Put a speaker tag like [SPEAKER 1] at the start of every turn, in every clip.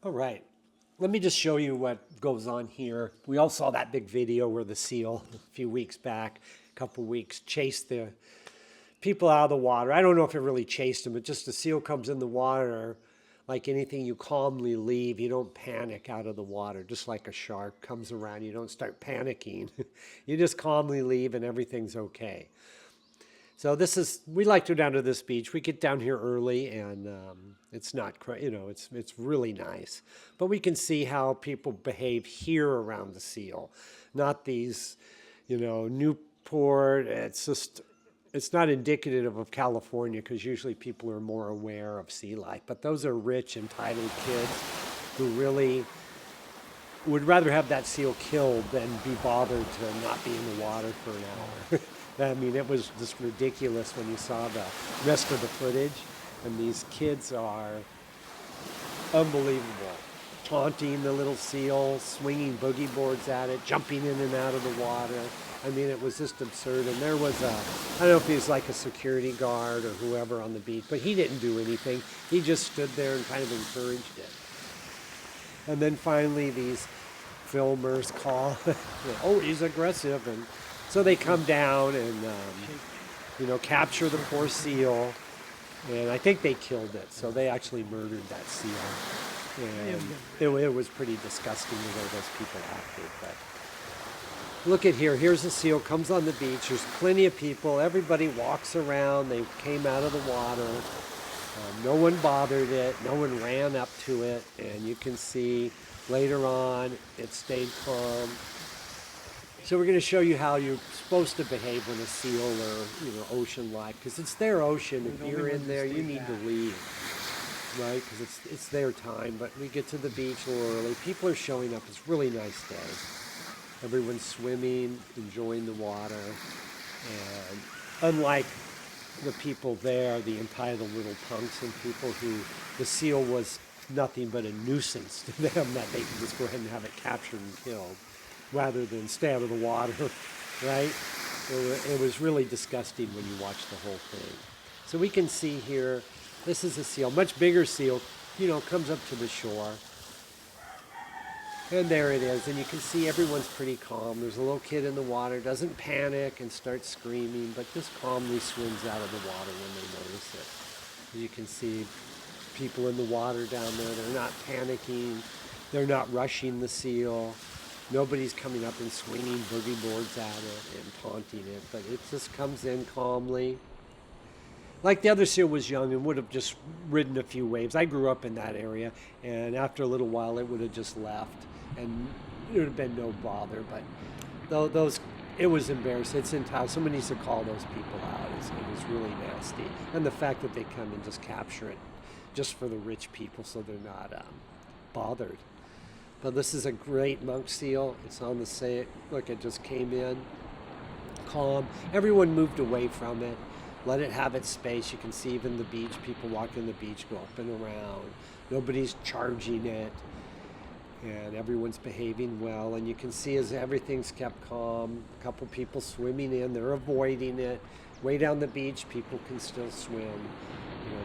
[SPEAKER 1] All right. Let me just show you what goes on here. We all saw that big video where the seal a few weeks back, a couple weeks, chased the people out of the water. I don't know if it really chased them, but just the seal comes in the water. Like anything, you calmly leave. You don't panic out of the water, just like a shark comes around. You don't start panicking. You just calmly leave and everything's okay. So we like to go down to this beach. We get down here early, and it's not, it's really nice. But we can see how people behave here around the seal, not these, Newport. It's not indicative of California because usually people are more aware of sea life. But those are rich, entitled kids who really would rather have that seal killed than be bothered to not be in the water for an hour. I mean, it was just ridiculous when you saw the rest of the footage. And these kids are unbelievable. Taunting the little seal, swinging boogie boards at it, jumping in and out of the water. I mean, it was just absurd. And there was I don't know if he was like a security guard or whoever on the beach, but he didn't do anything. He just stood there and kind of encouraged it. And then finally these filmers call, oh, he's aggressive. And so they come down and, capture the poor seal. And I think they killed it. So they actually murdered that seal. And it was pretty disgusting the way those people acted. But look at here. Here's the seal, comes on the beach. There's plenty of people. Everybody walks around. They came out of the water. No one bothered it. No one ran up to it. And you can see later on it stayed calm. So we're going to show you how you're supposed to behave when a seal or ocean life, because it's their ocean. If you're in there, you need to leave, right? Because it's their time. But we get to the beach a little early. People are showing up. It's a really nice day. Everyone's swimming, enjoying the water. And unlike the people there, the entitled little punks and people who the seal was nothing but a nuisance to them, that they could just go ahead and have it captured and killed rather than stay out of the water, right? It was really disgusting when you watch the whole thing. So we can see here, this is a seal, much bigger seal, comes up to the shore. And there it is, and you can see everyone's pretty calm. There's a little kid in the water, doesn't panic and start screaming, but just calmly swims out of the water when they notice it. You can see people in the water down there, they're not panicking, they're not rushing the seal. Nobody's coming up and swinging boogie boards at it and taunting it, but it just comes in calmly. Like the other seal was young and would have just ridden a few waves. I grew up in that area, and after a little while it would have just left, and it would have been no bother. But it was embarrassing. It's in town. Someone needs to call those people out. It was really nasty. And the fact that they come and just capture it just for the rich people so they're not bothered. But this is a great monk seal. It's on the same, look, it just came in, calm. Everyone moved away from it, let it have its space. You can see even the beach, people walking the beach go up and around. Nobody's charging it, and everyone's behaving well. And you can see as everything's kept calm, a couple people swimming in, they're avoiding it. Way down the beach, people can still swim.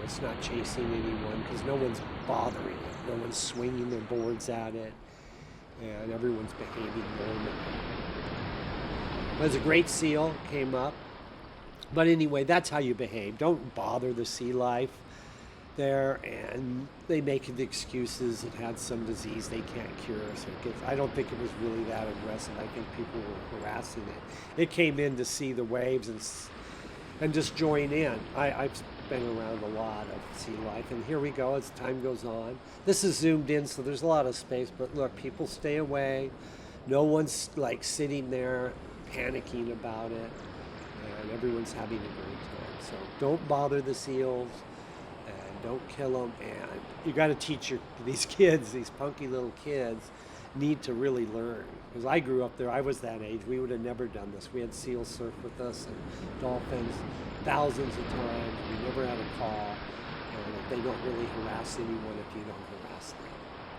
[SPEAKER 1] It's not chasing anyone because no one's bothering it. No one's swinging their boards at it. And everyone's behaving normally. There's a great seal, came up. But anyway, that's how you behave. Don't bother the sea life there. And they make the excuses. It had some disease they can't cure. So I don't think it was really that aggressive. I think people were harassing it. It came in to see the waves and just join in. I've been around a lot of sea life, and here we go as time goes on. This is zoomed in, so there's a lot of space, but look, people stay away. No one's like sitting there panicking about it, and everyone's having a great time. So don't bother the seals, and don't kill them, and you got to teach these kids, these punky little kids, need to really learn. Because I grew up there, I was that age, we would have never done this. We had seals surf with us and dolphins thousands of times. We never had a call. And they don't really harass anyone if you don't harass them.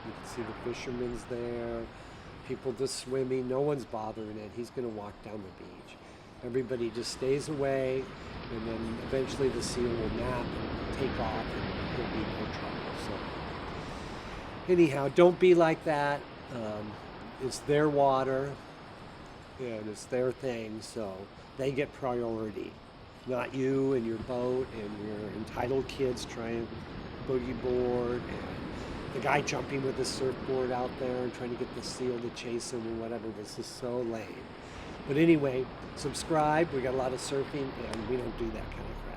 [SPEAKER 1] You can see the fishermen's there, people just swimming, no one's bothering it. He's going to walk down the beach. Everybody just stays away, and then eventually the seal will nap and take off, and there'll be no trouble. So Anyhow, don't be like that. It's their water and it's their thing, so they get priority, not you and your boat and your entitled kids trying to boogie board and the guy jumping with the surfboard out there and trying to get the seal to chase him or whatever. Was just so lame. But anyway, subscribe. We got a lot of surfing and we don't do that kind of crap.